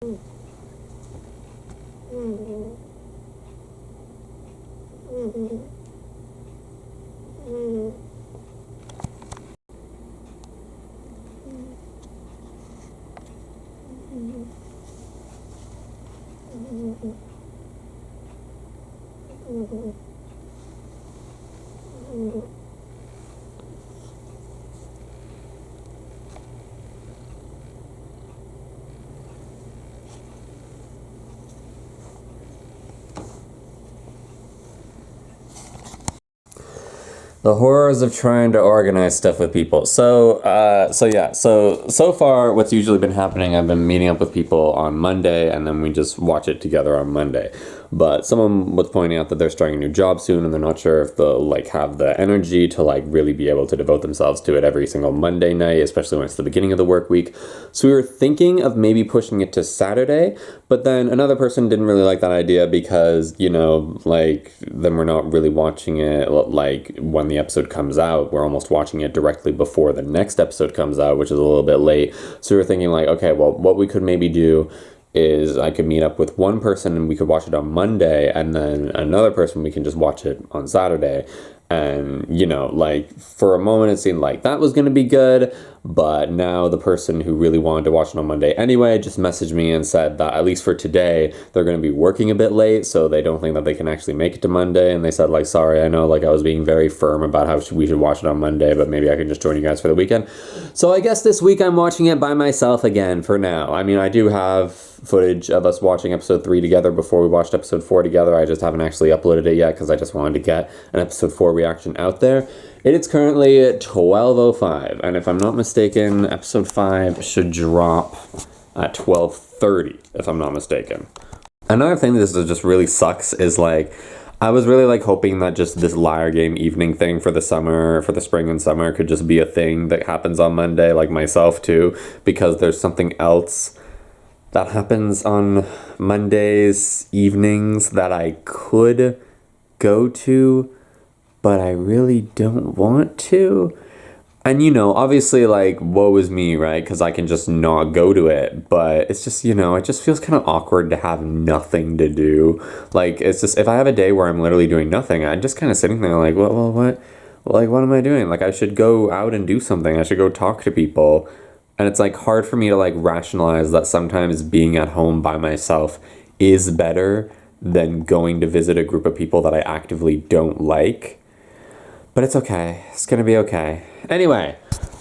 The horrors of trying to organize stuff with people. So far, what's usually been happening, I've been meeting up with people on Monday, and then we just watch it together on Monday. But someone was pointing out that they're starting a new job soon, and they're not sure if they'll have the energy to really be able to devote themselves to it every single Monday night, especially when it's the beginning of the work week. So we were thinking of maybe pushing it to Saturday, but then another person didn't really like that idea because, then we're not really watching it when the episode comes out. We're almost watching it directly before the next episode comes out, which is a little bit late. So we were thinking okay, well, what we could maybe do is I could meet up with one person and we could watch it on Monday, and then another person we can just watch it on Saturday. And, for a moment it seemed like that was going to be good, but now the person who really wanted to watch it on Monday anyway just messaged me and said that at least for today, they're going to be working a bit late, so they don't think that they can actually make it to Monday. And they said, sorry, I know, I was being very firm about how we should watch it on Monday, but maybe I can just join you guys for the weekend. So I guess this week I'm watching it by myself again for now. I mean, I do have footage of us watching episode 3 together before we watched episode 4 together. I just haven't actually uploaded it yet because I just wanted to get an episode 4 reaction out there. It is currently at 12:05, and if I'm not mistaken, episode 5 should drop at 12:30, if I'm not mistaken. Another thing that just really sucks is I was really hoping that just this liar game evening thing for the spring and summer could just be a thing that happens on Monday, myself too, because there's something else that happens on Mondays evenings that I could go to, but I really don't want to. And, obviously, woe is me, right? Because I can just not go to it. But it's just, it just feels kind of awkward to have nothing to do. It's just, if I have a day where I'm literally doing nothing, I'm just kind of sitting there what am I doing? I should go out and do something. I should go talk to people. And it's hard for me to rationalize that sometimes being at home by myself is better than going to visit a group of people that I actively don't like. But it's okay. It's gonna be okay. Anyway,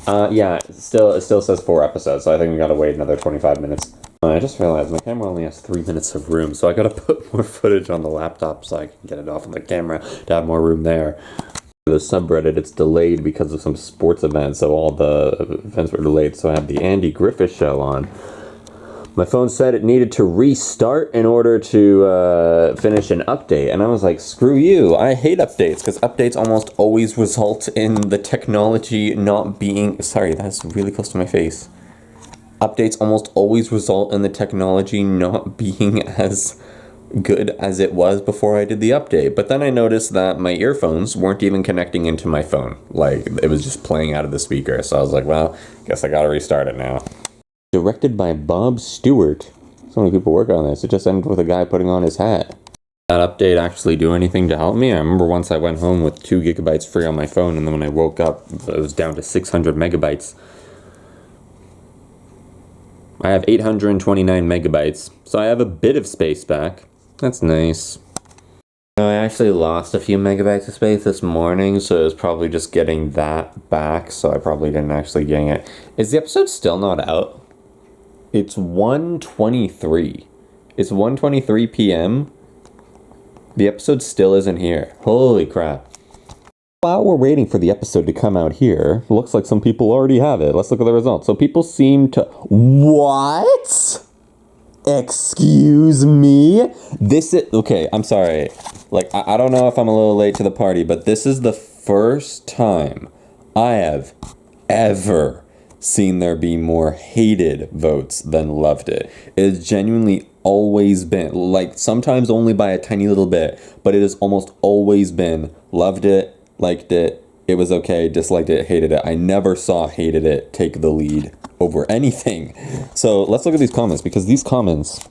it still says 4 episodes, so I think we gotta wait another 25 minutes. I just realized my camera only has 3 minutes of room, so I gotta put more footage on the laptop so I can get it off of the camera to have more room there. The subreddit, it's delayed because of some sports events, so all the events were delayed, so I have the Andy Griffith show on. My phone said it needed to restart in order to finish an update, and I was like, screw you, I hate updates, because updates almost always result in the technology not being... Sorry, that's really close to my face. Updates almost always result in the technology not being as good as it was before I did the update. But then I noticed that my earphones weren't even connecting into my phone. It was just playing out of the speaker. So I was like, well, guess I gotta restart it now. Directed by Bob Stewart. So many people work on this. It just ended with a guy putting on his hat. That update actually do anything to help me? I remember once I went home with 2 gigabytes free on my phone, and then when I woke up, it was down to 600 megabytes. I have 829 megabytes, so I have a bit of space back. That's nice. I actually lost a few megabytes of space this morning, so it was probably just getting that back, so I probably didn't actually get it. Is the episode still not out? It's 1:23. It's 1:23 p.m. The episode still isn't here. Holy crap. While we're waiting for the episode to come out here, looks like some people already have it. Let's look at the results. So people seem to... What? Excuse me? This is... Okay, I'm sorry. I don't know if I'm a little late to the party, but this is the first time I have ever seen there be more hated votes than loved it. It has genuinely always been, sometimes only by a tiny little bit, but it has almost always been loved it, liked it, it was okay, disliked it, hated it. I never saw hated it take the lead over anything. So let's look at these comments, because these comments,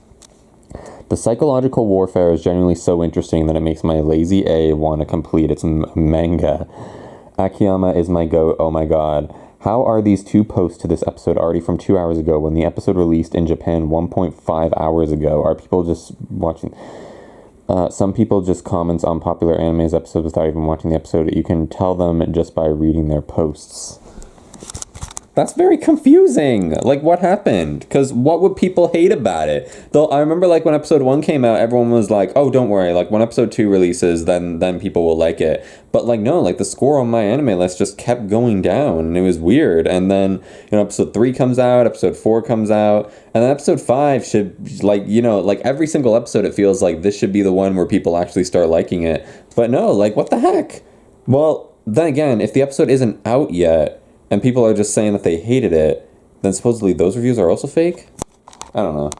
the psychological warfare is genuinely so interesting that it makes my lazy A want to complete its manga. Akiyama is my goat, oh my god. How are these two posts to this episode already from 2 hours ago when the episode released in Japan 1.5 hours ago? Are people just watching? Some people just comments on popular animes episodes without even watching the episode. You can tell them just by reading their posts. That's very confusing. Like, what happened? Because what would people hate about it? Though I remember, like, when episode 1 came out, everyone was like, oh, don't worry. Like, when episode 2 releases, then people will like it. But, like, no, like, the score on my anime list just kept going down, and it was weird. And then, episode 3 comes out, episode 4 comes out, and then episode 5 should, like, like, every single episode, it feels like this should be the one where people actually start liking it. But no, like, what the heck? Well, then again, if the episode isn't out yet, and people are just saying that they hated it, then supposedly those reviews are also fake? I don't know.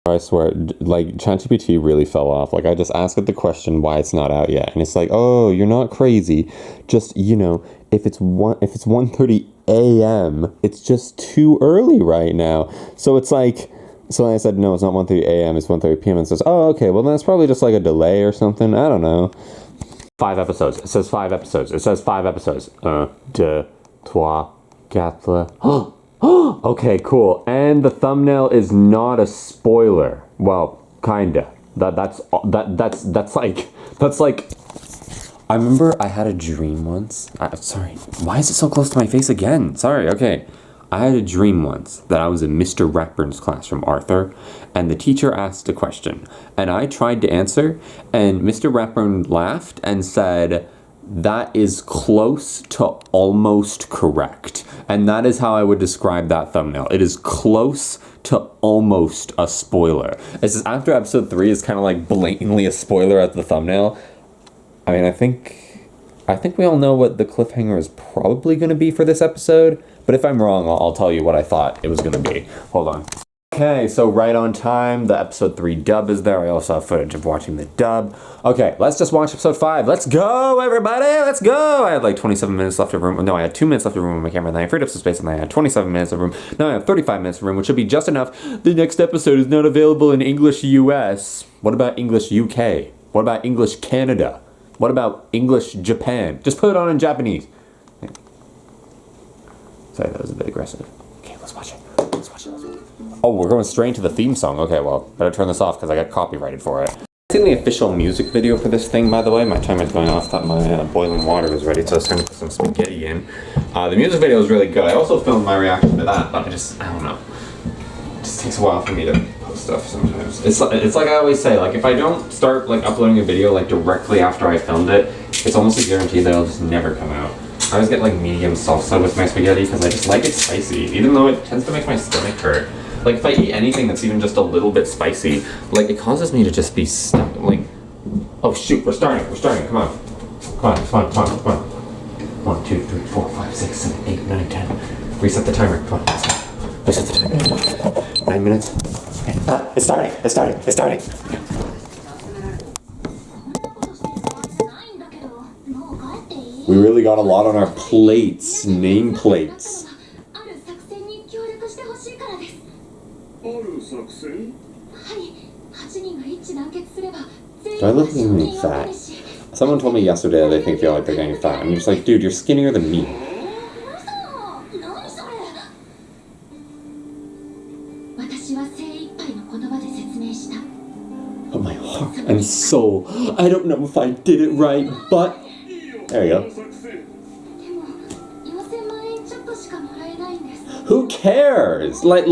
I swear, like, ChatGPT really fell off. Like, I just asked it the question why it's not out yet, and it's like, oh, you're not crazy. Just, if it's 1:30 a.m., it's just too early right now. So it's like, so I said, no, it's not 1:30 a.m., it's 1:30 p.m., and it says, oh, okay, well, then it's probably just like a delay or something. I don't know. 5 episodes. It says 5 episodes. It says 5 episodes. 3, 4. Okay, cool. And the thumbnail is not a spoiler. Well, kinda. That's like I remember I had a dream once. Sorry, why is it so close to my face again? Sorry, okay. I had a dream once that I was in Mr. Ratburn's class from Arthur, and the teacher asked a question, and I tried to answer, and Mr. Ratburn laughed and said, that is close to almost correct. And that is how I would describe that thumbnail. It is close to almost a spoiler. It's just after episode 3 is kind of like blatantly a spoiler at the thumbnail. I mean, I think we all know what the cliffhanger is probably going to be for this episode. But if I'm wrong, I'll tell you what I thought it was going to be. Hold on. Okay, so right on time, the episode 3 dub is there. I also have footage of watching the dub. Okay, let's just watch episode 5. Let's go, everybody, let's go! I had like 27 minutes left of room. No, I had 2 minutes left of room on my camera, and then I freed up some space, and then I had 27 minutes of room. Now I have 35 minutes of room, which should be just enough. The next episode is not available in English US. What about English UK? What about English Canada? What about English Japan? Just put it on in Japanese. Sorry, that was a bit aggressive. Okay, let's watch it. Let's watch it. Oh, we're going straight into the theme song. Okay, well, better turn this off because I got copyrighted for it. I've seen the official music video for this thing, by the way. My timer's going off. Thought my boiling water was ready, so I was trying to put some spaghetti in. The music video is really good. I also filmed my reaction to that, but I don't know. It just takes a while for me to post stuff sometimes. It's like I always say, like, if I don't start, like, uploading a video, like, directly after I filmed it, it's almost a guarantee that it'll just never come out. I always get, like, medium salsa with my spaghetti because I just like it spicy, even though it tends to make my stomach hurt. Like, if I eat anything that's even just a little bit spicy, like, it causes me to just be stuck, like, oh shoot, we're starting, come on. Come on. 1, 2, 3, 4, 5, 6, 7, 8, 9, 10. Reset the timer, come on, let's go. Reset the timer. 9 minutes. Okay. It's starting. We really got a lot on our plates, nameplates. Do I look really fat? Someone told me yesterday they feel like they're getting fat. I'm just like, dude, you're skinnier than me. Oh, my heart and soul. I don't know if I did it right, but... There you go. Who cares? Like,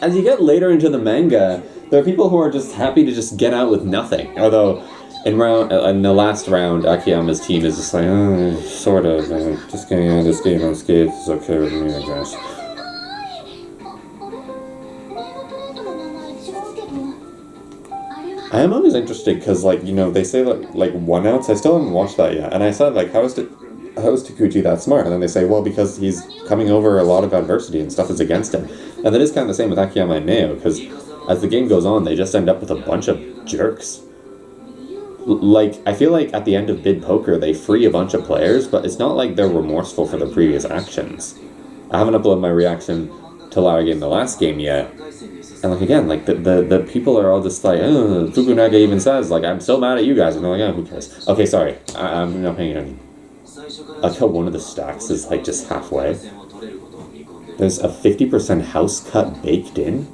as you get later into the manga, there are people who are just happy to just get out with nothing. Although, in the last round, Akiyama's team is just like, oh, sort of, just getting out of this game unscathed is okay with me, I guess. I am always interested because, like, they say like 1 ounce. I still haven't watched that yet, and I said, like, how is Takuchi that smart? And then they say, well, because he's coming over a lot of adversity and stuff is against him. And that is kind of the same with Akiyama and Neo, because as the game goes on, they just end up with a bunch of jerks. Like, I feel like at the end of Bid Poker, they free a bunch of players, but it's not like they're remorseful for their previous actions. I haven't uploaded my reaction our game, the last game yet. And like again, like the people are all just like, oh, Fukunaga even says like, I'm so mad at you guys, and they're like, oh, who cares? Okay, sorry, I'm not paying attention. I like how one of the stacks is like just halfway. There's a 50% house cut baked in.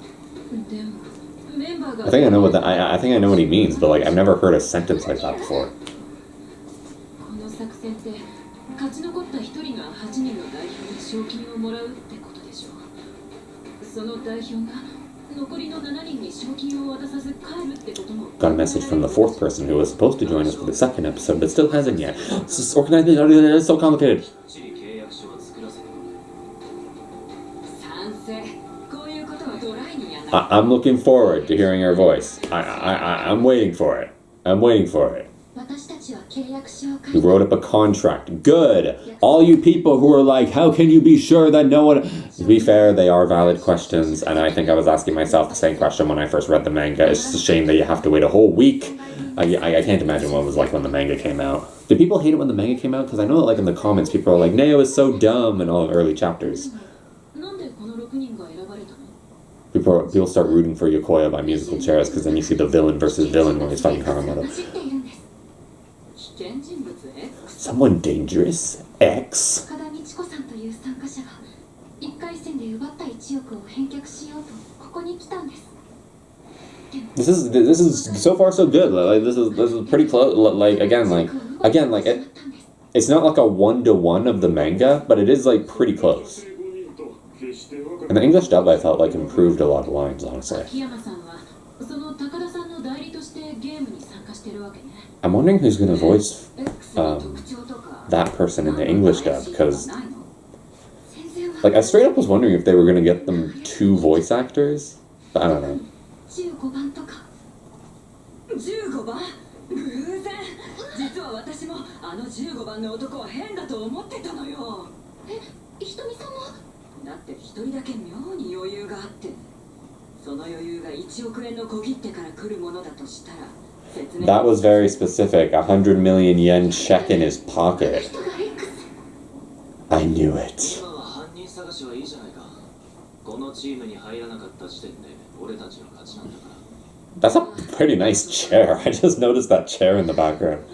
I think I know what that. I think I know what he means, but like I've never heard a sentence like that before. Got a message from the fourth person who was supposed to join us for the second episode, but still hasn't yet. This organization is so complicated. I'm looking forward to hearing your voice. I'm waiting for it. I'm waiting for it. We wrote up a contract. Good. All you people who are like, how can you be sure that no one... To be fair, they are valid questions, and I think I was asking myself the same question when I first read the manga. It's just a shame that you have to wait a whole week. I can't imagine what it was like when the manga came out. Did people hate it when the manga came out? Because I know that like in the comments, people are like, Neo is so dumb in all the early chapters. People start rooting for Yokoya by musical chairs because then you see the villain versus villain where he's fighting Haramoto. Someone dangerous? X? This is so far so good. Like this is pretty close. Like again, it's not like a 1-to-1 of the manga, but it is like pretty close. And the English dub I felt like improved a lot of lines, honestly. I'm wondering who's going to voice that person in the English dub, because like I straight up was wondering if they were going to get them 2 voice actors, but I don't know. That was very specific. 100 million yen check in his pocket. I knew it. That's a pretty nice chair. I just noticed that chair in the background.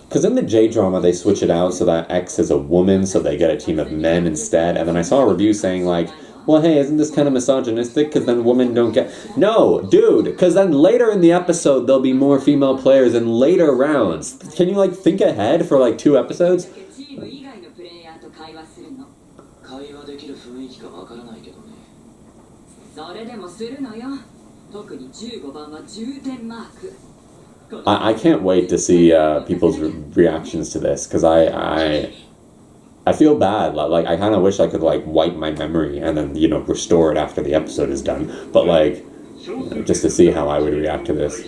Because in the J-drama they switch it out so that X is a woman, so they get a team of men instead. And then I saw a review saying like, well, hey, isn't this kind of misogynistic? Because then women don't get... No, dude, because then later in the episode there'll be more female players in later rounds. Can you like think ahead for like 2 episodes? I can't wait to see people's reactions to this, because I feel bad. Like I kind of wish I could like wipe my memory and then restore it after the episode is done. But like just to see how I would react to this.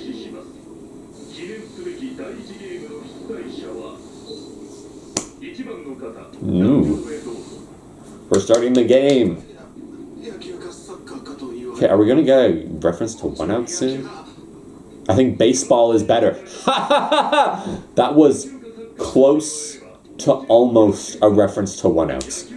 We're starting the game. Okay, are we gonna get a reference to 1-out soon? I think baseball is better. That was close to almost a reference to 1-outs.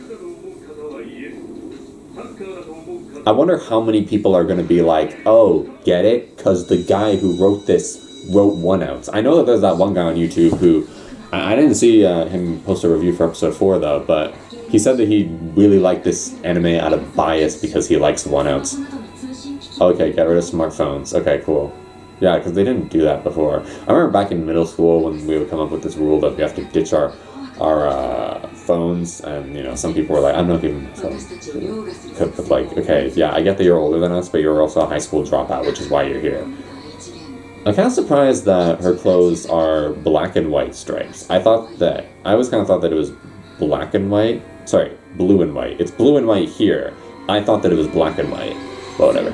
I wonder how many people are going to be like, oh, get it? Because the guy who wrote this wrote 1-outs. I know that there's that one guy on YouTube who... I didn't see him post a review for episode 4, though, but he said that he really liked this anime out of bias because he likes 1-outs. Okay, get rid of smartphones. Okay, cool. Yeah, because they didn't do that before. I remember back in middle school when we would come up with this rule that we have to ditch our phones, and some people were like, I'm not giving my phone. But like, okay, yeah, I get that you're older than us, but you're also a high school dropout, which is why you're here. I'm kind of surprised that her clothes are black and white stripes. I always kind of thought that it was black and white. Sorry, blue and white. It's blue and white here. I thought that it was black and white. But whatever.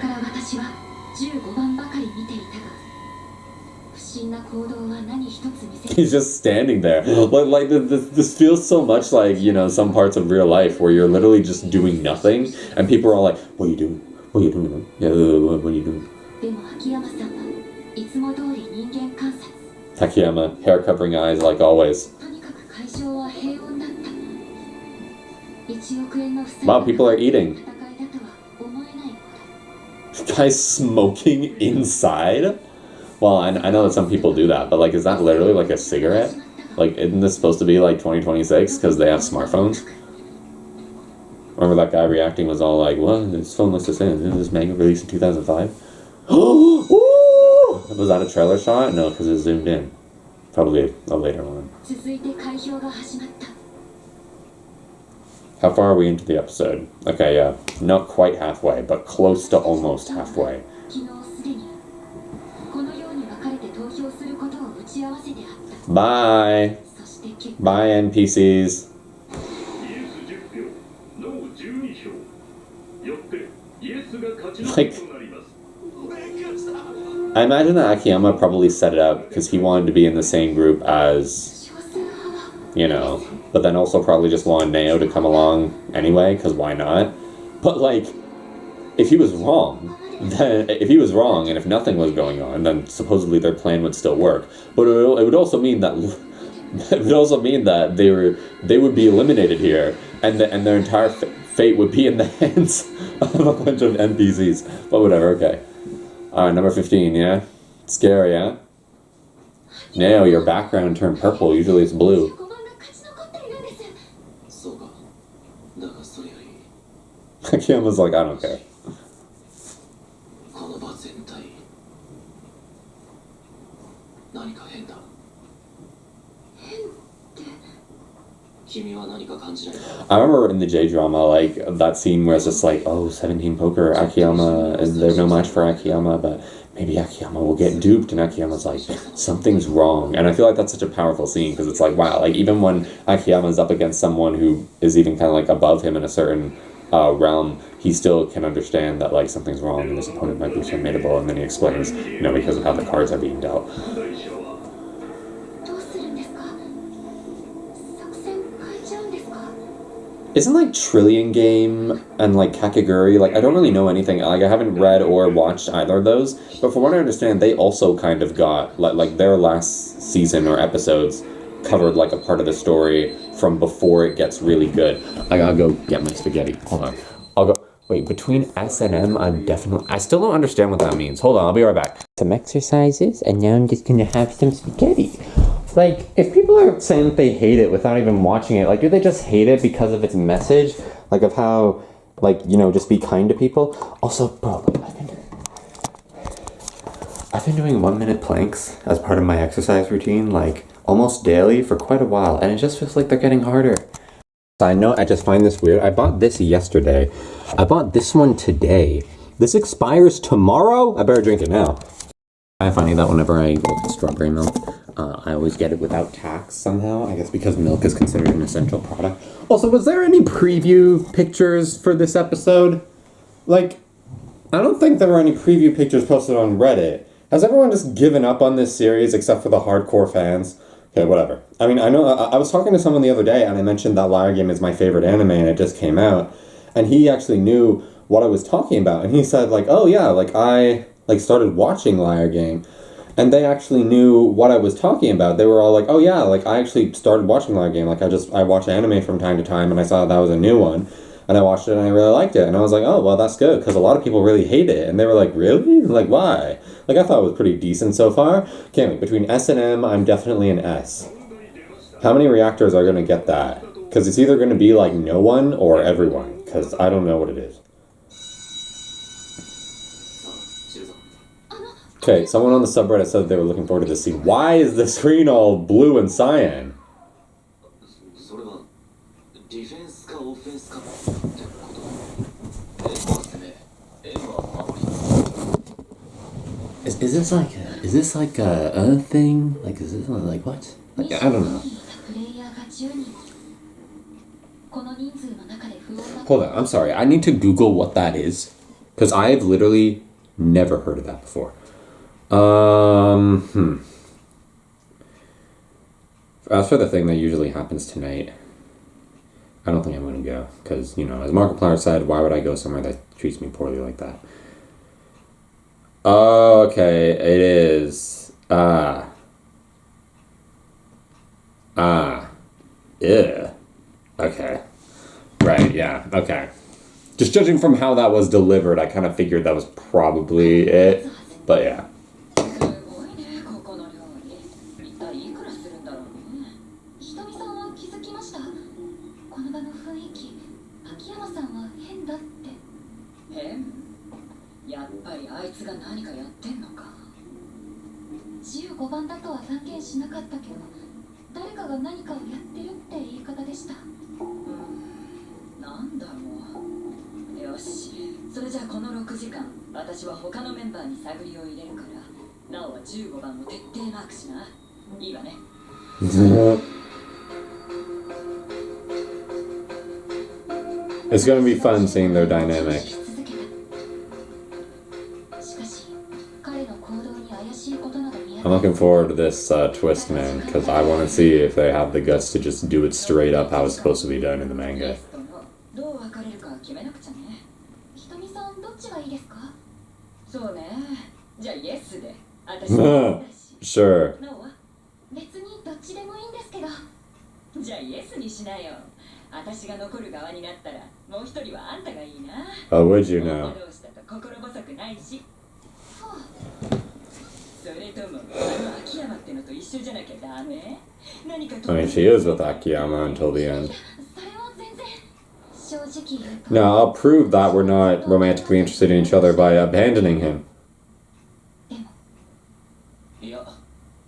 He's just standing there. Like this feels so much like, some parts of real life where you're literally just doing nothing and people are all like, what are you doing? What are you doing? Yeah, what are you doing? Takayama, hair covering eyes like always. Wow, people are eating. Guys smoking inside? Well, I know that some people do that, but like, is that literally like a cigarette? Like, isn't this supposed to be like 2026 because they have smartphones? Remember that guy reacting was all like, "What? This phone looks the same. Isn't this manga released in 2005?" Was that a trailer shot? No, because it zoomed in. Probably a later one. How far are we into the episode? Okay, yeah. Not quite halfway, but close to almost halfway. Bye! Bye, NPCs. Like, I imagine that Akiyama probably set it up because he wanted to be in the same group as, you know, but then also probably just wanted Neo to come along anyway, because why not? But like, if he was wrong, and if nothing was going on, then supposedly their plan would still work. But it would also mean that they would be eliminated here, and their entire fate would be in the hands of a bunch of NPCs. But whatever, okay. Alright, number 15, yeah? Scary, yeah? Neo, your background turned purple. Usually it's blue. Akiyama's like, I don't care. I remember in the J-drama, like, that scene where it's just like, oh, 17 poker, Akiyama, there's no match for Akiyama, but maybe Akiyama will get duped, and Akiyama's like, something's wrong. And I feel like that's such a powerful scene, because it's like, wow, like, even when Akiyama's up against someone who is even kind of, like, above him in a certain realm, he still can understand that, like, something's wrong, and his opponent might be formidable, and then he explains, you know, because of how the cards are being dealt. Isn't like Trillion Game and like Kakegurui, like I don't really know anything, like I haven't read or watched either of those, but from what I understand they also kind of got, like their last season or episodes covered like a part of the story from before it gets really good. I gotta go get my spaghetti. Hold on. I'll go, wait, between S and M I still don't understand what that means. Hold on, I'll be right back. Some exercises and now I'm just gonna have some spaghetti. Like, if people are saying that they hate it without even watching it, like, do they just hate it because of its message? Like, of how, like, you know, just be kind to people? Also, bro, I've been doing 1-minute planks as part of my exercise routine, like, almost daily for quite a while, and it just feels like they're getting harder. Side note, I just find this weird. I bought this yesterday. I bought this one today. This expires tomorrow? I better drink it now. I find that whenever I get strawberry milk, I always get it without tax somehow. I guess because milk is considered an essential product. Also, was there any preview pictures for this episode? Like, I don't think there were any preview pictures posted on Reddit. Has everyone just given up on this series except for the hardcore fans? Okay, whatever. I mean, I know, I was talking to someone the other day and I mentioned that Liar Game is my favorite anime and it just came out. And he actually knew what I was talking about. And he said, like, oh yeah, like I started watching Liar Game. And they actually knew what I was talking about. They were all like, oh yeah, like I actually started watching Liar Game. Like I watch anime from time to time and I saw that was a new one. And I watched it and I really liked it. And I was like, oh, well, that's good. Because a lot of people really hate it. And they were like, really? Like, why? Like, I thought it was pretty decent so far. Okay, wait, between S and M, I'm definitely an S. How many reactors are going to get that? Because it's either going to be like no one or everyone. Because I don't know what it is. Okay, someone on the subreddit said they were looking forward to this scene. Why is the screen all blue and cyan? Is this like a thing? Like, is this like what? Like, I don't know. Hold on, I'm sorry. I need to Google what that is. Because I've literally never heard of that before. As for the thing that usually happens tonight, I don't think I'm going to go. Because, you know, as Markiplier said, why would I go somewhere that treats me poorly like that? Oh, okay, it is. Ah. Ew. Okay. Right, yeah, okay. Just judging from how that was delivered, I kind of figured that was probably it. But yeah. すごいね、ここの料理。一体いくらするんだろうね。ひとみさんは気づきました。この場の雰囲気、秋山さんは変だって。変？やっぱりあいつが何かやってんのか。15番だとは断言しなかったけど、誰かが何かをやってるって言い方でした。なんだろう。よし、それじゃあこの6時間、私は他のメンバーに探りを入れるから、なおは15番を徹底マークしな。いいわね。It's gonna be fun seeing their dynamic. しかし、彼の行動に怪しいことなど見えない。I'm looking forward to this twist, man, because I want to see if they have the guts to just do it straight up how it's supposed to be done in the manga. どう分かれるか決めなくちゃね。ひとみさんどっちがいいですか？そうね。じゃあイエスで。私は Sure. なおは別にどっちでもいいんですけど。じゃあイエスにしなよ。私が残る側になったらもう一人はあんたがいいな。Oh, would you know? どうしたと心細くないし。それとも秋山ってのと一緒じゃなきゃダメ？何か I mean, she is with Akiyama until the end. それは全然正直言うと。 Now, I'll prove that we're not romantically interested in each other by abandoning him. でもいや、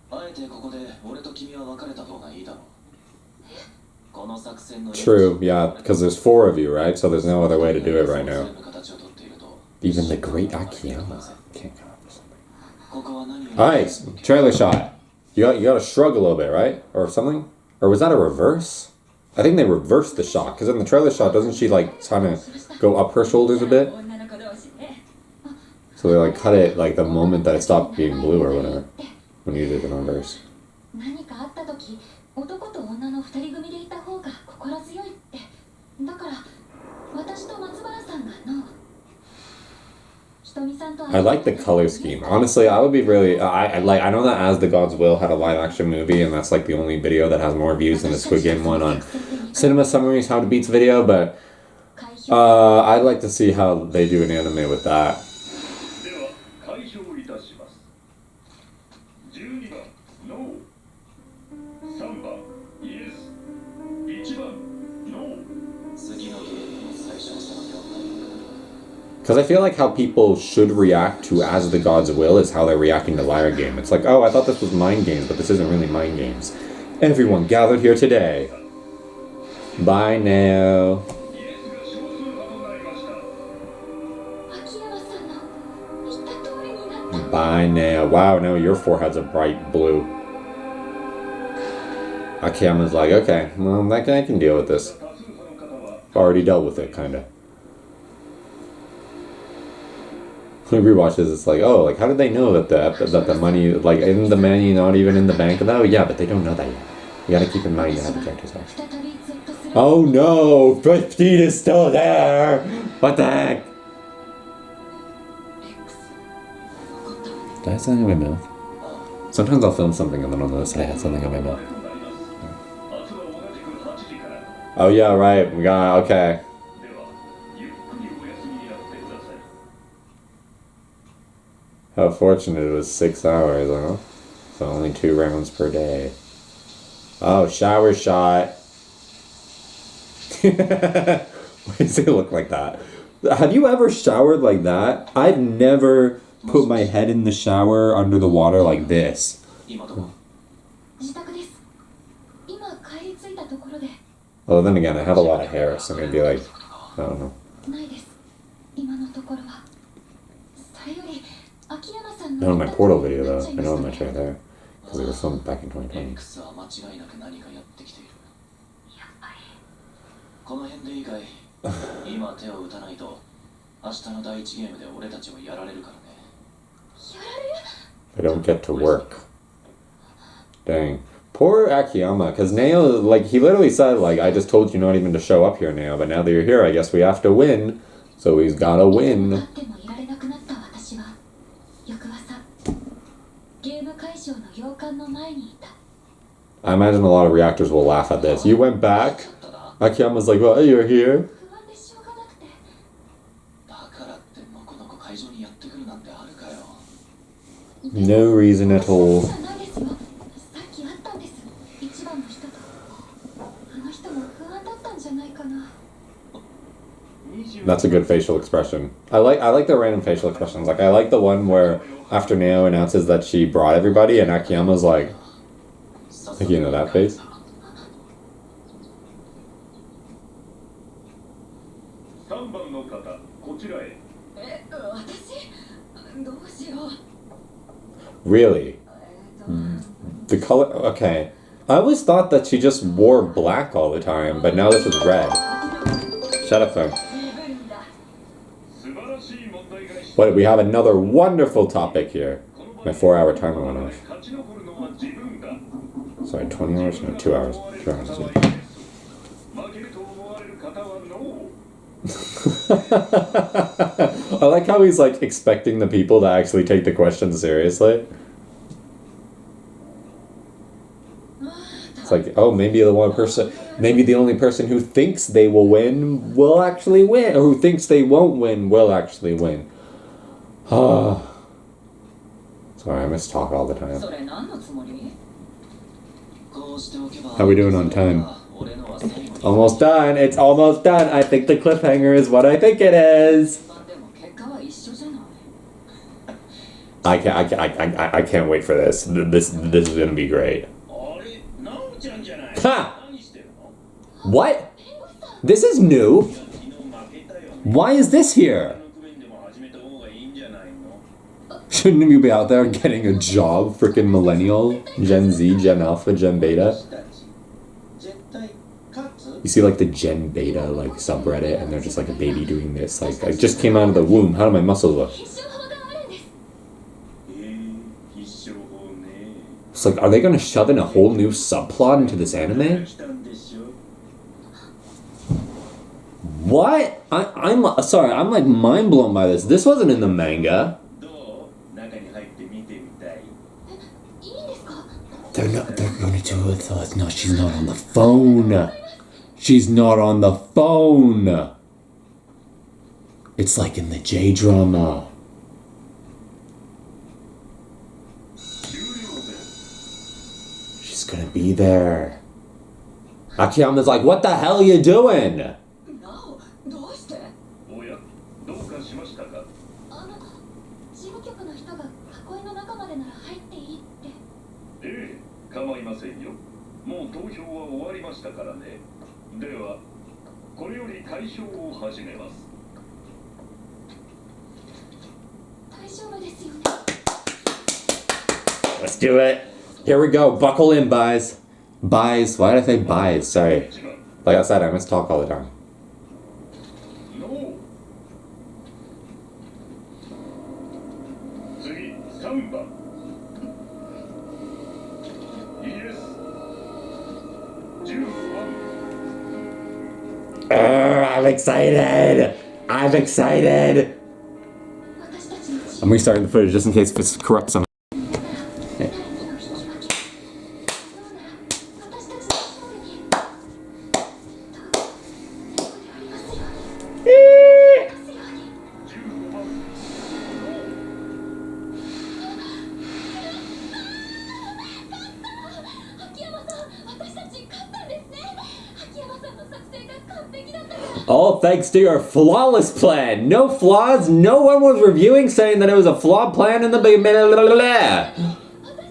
あえてここで俺と君は別れた方がいいだろう。この作戦の True, yeah, because there's 4 of you, right? So there's no other way to do it right now. Even the great Akiyama can't come up with something. Nice! Trailer shot. You gotta shrug a little bit, right? Or something? Or was that a reverse? I think they reversed the shot, because in the trailer shot, doesn't she, like, kind of go up her shoulders a bit? So they, like, cut it, like, the moment that it stopped being blue or whatever. When you did the reverse. 何かあった時、男と女の二人組でいた方が心強いって。だから私と松原さんがノー。ひとみさんと I like the color scheme. Honestly, I would be really... I know that As the Gods Will had a live-action movie, and that's, like, the only video that has more views than the Squid Game one on Cinema Summaries How to Beats video, but I'd like to see how they do an anime with that. では開票いたします。12番ノー、3番イエス、1番ノー。次のゲームの最初のその4回。 Because I feel like how people should react to As the Gods Will is how they're reacting to Liar Game. It's like, oh, I thought this was Mind Games, but this isn't really Mind Games. Everyone gathered here today. Bye now. イエスが少数派となりました。秋山さんの言った通りになった。 Bye now. Wow, no, your forehead's a bright blue. Akiyama's like, okay, well, I can deal with this. 多数派の方は Already dealt with it, kinda. When we rewatch this, it's like, oh, like, how did they know that the money, like, isn't the money not even in the bank? Oh, yeah, but they don't know that yet. You gotta keep in mind how the characters are. 再び Z する。 Oh no! 15 is still there! What the heck? Did I have something in my mouth? Sometimes I'll film something and then I'll notice I had something in my mouth. 明日は同じく8時から。 Oh yeah, right. We got, okay. ではゆっくりお休みになってください。 How fortunate it was 6 hours, huh? So only 2 rounds per day. Oh, shower shot. Why does it look like that? Have you ever showered like that? I've never put my head in the shower under the water like this. 今どこ？自宅です。今帰り着いたところで。 Well, then again, I have a lot of hair, so maybe like, I don't know. ないです。今のところは。それより秋山さん Not の in my portal video though. I know I'm not right there. Because it was filmed back in 2020. X は間違いなく何かやってきている。やっぱり。この辺で以外、今手を打たないと、明日の第一ゲームで俺たちをやられるからね。やられる。 I don't get to work. Dang. Poor Akiyama, because Neo, like, he literally said, like, I just told you not even to show up here, Neo, but now that you're here, I guess we have to win. So he's gotta 待 win. ってもいられなくなった私は翌朝ゲーム会場の洋館の前にいた。I imagine a lot of reactors will laugh at this. You went back? Akiyama's like, well, you're here? 不安でしょうがなくて。だからってのこのこ会場にやってくるなんてあるかよ。 No reason at そ all. うじゃないですよ。さっき会ったんです。一番の人と。あの人も不安だったんじゃないかな。 That's a good facial expression. I like the random facial expressions. Like I like the one where after Nao announces that she brought everybody and Akiyama's like, you know that face? 3番の方、こちらへ。私どうしよう。 Really? The color, okay. I always thought that she just wore black all the time, but now this is red. Shut up, phone. 素晴らしい問題が一つ。 But we have another wonderful topic here. My 4-hour timer went off. 勝ち残るのは自分だ。 Sorry, 20 hours? No, 2 hours. 2 hours. 負けると思われる方はノー。 I like how he's like expecting the people to actually take the question seriously. It's like, oh, maybe maybe the only person who thinks they will win will actually win, or who thinks they won't win will actually win. Sorry, I miss talk all the time. それ何のつもり？ How we doing on time? Almost done. It's almost done. I think the cliffhanger is what I think it is. でも結果は一緒じゃない。 I can't wait for this. This is gonna be great. あれ、ナオちゃんじゃない。 Ha! 何してるの？ What? This is new. 昨日負けたよね。 Why is this here? この組でも始めた方がいいんじゃないの？ Shouldn't you be out there getting a job, freaking millennial, Gen Z, Gen Alpha, Gen Beta? 絶対勝つ？ You see like the Gen Beta like subreddit, and they're just like a baby doing this. Like I just came out of the womb. How do my muscles look? 必勝法があるんです。必勝法ね。 It's like, are they gonna shove in a whole new subplot into this anime? 来たんでしょ。 What? I'm sorry. I'm like mind blown by this. This wasn't in the manga. どう？中に入って見てみたい。いいんですか？ They're gonna do it though. No, she's not on the phone. She's not on the phone. It's like in the J drama. 終了です。 She's gonna be there. Akiyama's like, what the hell are you doing? なお、どうして？おや、どうかしましたか？事務局の人が囲いの中までなら入っていいって。ええ、構いませんよ。もう投票は終わりましたからね。では、これより開票を始めます。大丈夫ですよね。 Let's do it. Here we go. Buckle in, buys. Buys. Why did I say buys? Sorry. 1番、 Like I said, I must talk all the time. ノー。次、3番。イエス。15番。I'm excited. I'm excited. 私たちのチー I'm ム restarting the footage just in case this corrupts some. 誰かの引き分け。そうなら私たちの勝利に。と、そうでありますように。ますように。 15番。ノ秋山さん、私たち勝ったんですね。秋山さんの作戦が完璧だったから。 All thanks to your flawless plan. No flaws. No one was reviewing saying that it was a flawed plan in the beginning. 私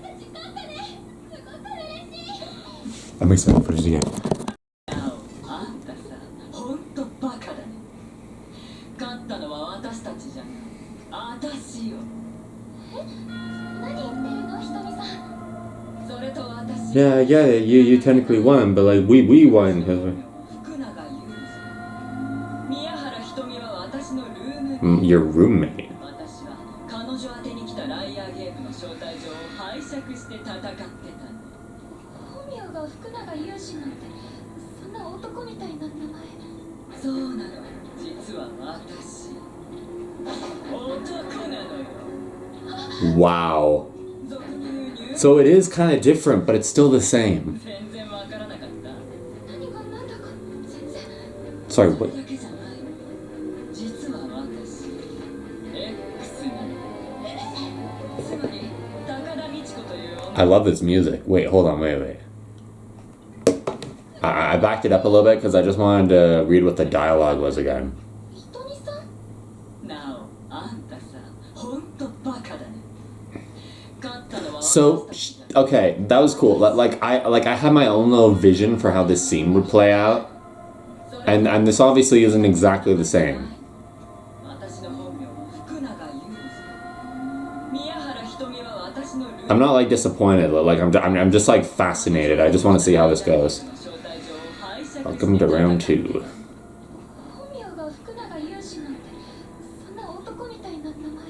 たち勝ったね。すごく嬉しい。 I'm restarting the footage again. あんたさ、ほんとバカだね。勝ったのは私たちじゃない。私よ。何言ってるの、ひとみさん。それと私。 Yeah, I get it. You technically won, but like we won. 福永祐二。宮原ひとみは私のルームメイト。 Your roommate. 私は彼女宛てに来たライアーゲームの招待状を拝借して戦ってたの。本名が福永祐二なんて、そんな男みたいな名前。そうなの。実は私。男なのよ。 Wow. 俗に言う入 So it is kind of different, but it's still the same. 全然わからなかった。何が何だか全然。 Sorry, それ what? だけじゃない。実は私 X なの。つまり高田美智子という女。 I love this music. Wait, hold on, wait. I backed it up a little bit because I just wanted to read what the dialogue was again. ひとみさん。なお、あんたさ、ほんとバカだね。勝ったのは So, okay, that was cool. I had my own little vision for how this scene would play out, and this obviously isn't exactly the same. 私の本名は福永祐二。宮原ひとみは私のルー I'm not like disappointed. Like I'm just like fascinated. I just want to see how this goes. 招待状を拝借 Welcome to round 2. 本名が福永祐二なんてそんな男みたいな名前。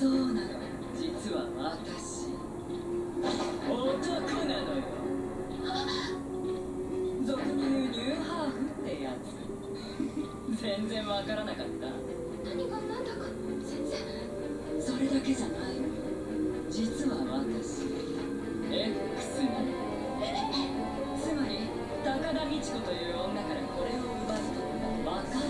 そうなの。実は私男なのよ。俗に言うニューハーフってやつ。全然わからなかった。何が何だか全然。それだけじゃないの。実は私 X なの。つまり高田美智子という女からこれを奪い取った若い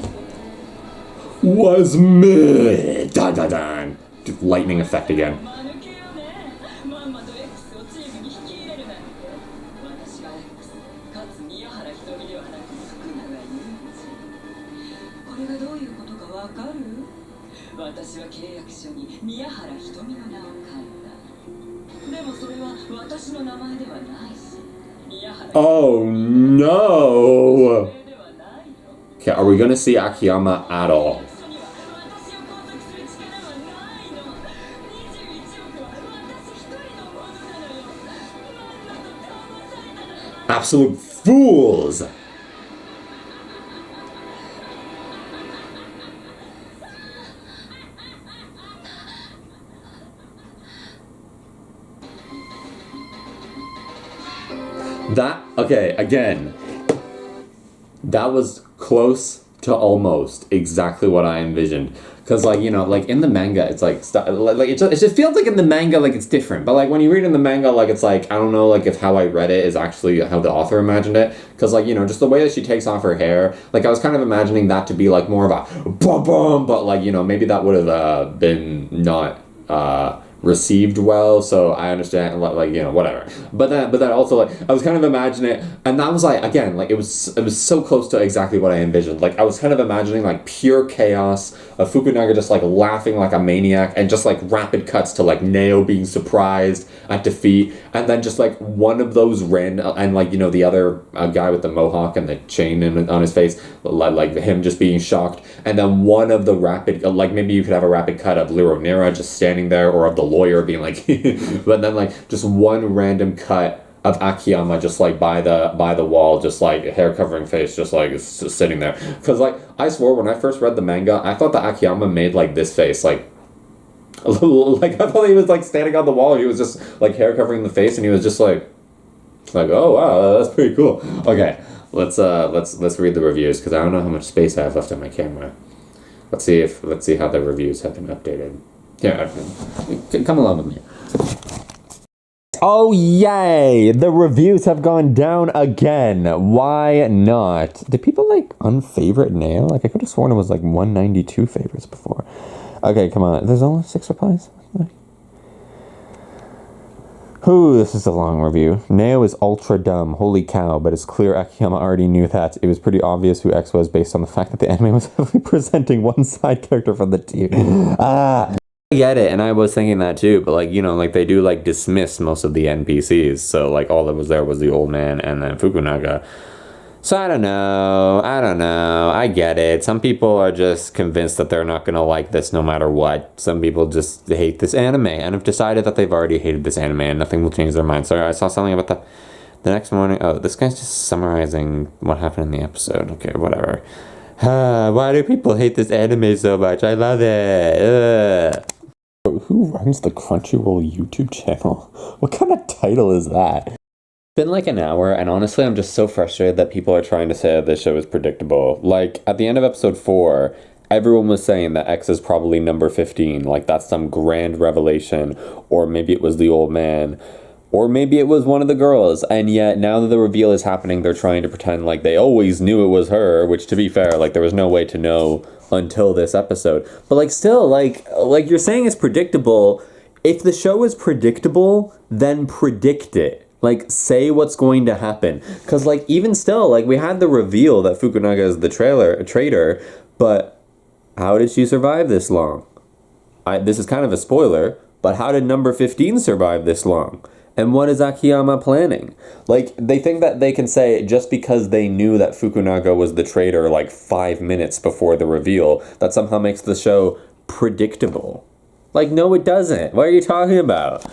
女。 Was me. Dun dun dun. Lightning effect again. 間抜けよね。まんまと X をチームに引き入れるなんて。私が X かつ宮原ひとみではなく福永祐二。これがどういうことかわかる？私は契約書に宮原ひとみの名を書いた。でもそれは私の名前ではないし。宮原 Oh no. ではないよ。 Okay, are we gonna see Akiyama at all? 私には私を拘束する力はないの。21億は私一人のものなのよ。まんまと騙されただろ。 Absolute fools. Okay, again, that was close to almost exactly what I envisioned. Because, like, you know, like, in the manga, it's, like, it just feels like in the manga, like, it's different. But, like, when you read in the manga, like, it's, like, I don't know, like, if how I read it is actually how the author imagined it. Because, like, you know, just the way that she takes off her hair, like, I was kind of imagining that to be, like, more of a bum, but, like, you know, maybe that would have been not, received well, so I understand, like, you know, whatever. But then also, like, I was kind of imagining it, and that was, like, again, like, it was so close to exactly what I envisioned. Like, I was kind of imagining, like, pure chaos of Fukunaga just, like, laughing like a maniac, and just, like, rapid cuts to, like, Neo being surprised at defeat, and then just, like, one of those and, like, you know, the other guy with the mohawk and the chain on his face, like, him just being shocked, and then one of the rapid, like, maybe you could have a rapid cut of Liro Nira just standing there, or of the lawyer being like but then, like, just one random cut of Akiyama just, like, by the wall, just, like, hair covering face, just, like, sitting there. Because, like, I swore when I first read the manga, I thought that Akiyama made, like, this face, like like, I thought he was, like, standing on the wall, he was just, like, hair covering the face, and he was just like, oh wow, that's pretty cool. Okay, let's read the reviews, because I don't know how much space I have left on my camera. Let's see how the reviews have been updated. Here, come along with me. Oh, yay! The reviews have gone down again. Why not? Did people, like, unfavorite Neo? Like, I could have sworn it was, like, 192 favorites before. Okay, come on. There's only 6 replies? Ooh, this is a long review. Neo is ultra dumb. Holy cow. But it's clear Akiyama already knew that. It was pretty obvious who X was based on the fact that the anime was heavily presenting one side character from the team. I get it, and I was thinking that too, but, like, you know, like, they do, like, dismiss most of the NPCs, so, like, all that was there was the old man and then Fukunaga. So I don't know, I get it. Some people are just convinced that they're not gonna like this no matter what. Some people just hate this anime and have decided that they've already hated this anime and nothing will change their mind. Sorry, I saw something about the next morning. Oh, this guy's just summarizing what happened in the episode. Okay, whatever. Why do people hate this anime so much? I love it. Who runs the Crunchyroll YouTube channel? What kind of title is that? It's been like an hour, and honestly, I'm just so frustrated that people are trying to say that this show is predictable. Like, at the end of episode 4, everyone was saying that X is probably number 15. Like, that's some grand revelation, or maybe it was the old man. Or maybe it was one of the girls, and yet now that the reveal is happening, they're trying to pretend like they always knew it was her, which, to be fair, like, there was no way to know until this episode. But, like, still, like you're saying it's predictable. If the show is predictable, then predict it. Like, say what's going to happen. Because, like, even still, like, we had the reveal that Fukunaga is the traitor, but how did she survive this long? This is kind of a spoiler, but how did number 15 survive this long? And what is Akiyama planning? Like, they think that they can say, just because they knew that Fukunaga was the traitor like 5 minutes before the reveal, that somehow makes the show predictable. Like, no, it doesn't. What are you talking about?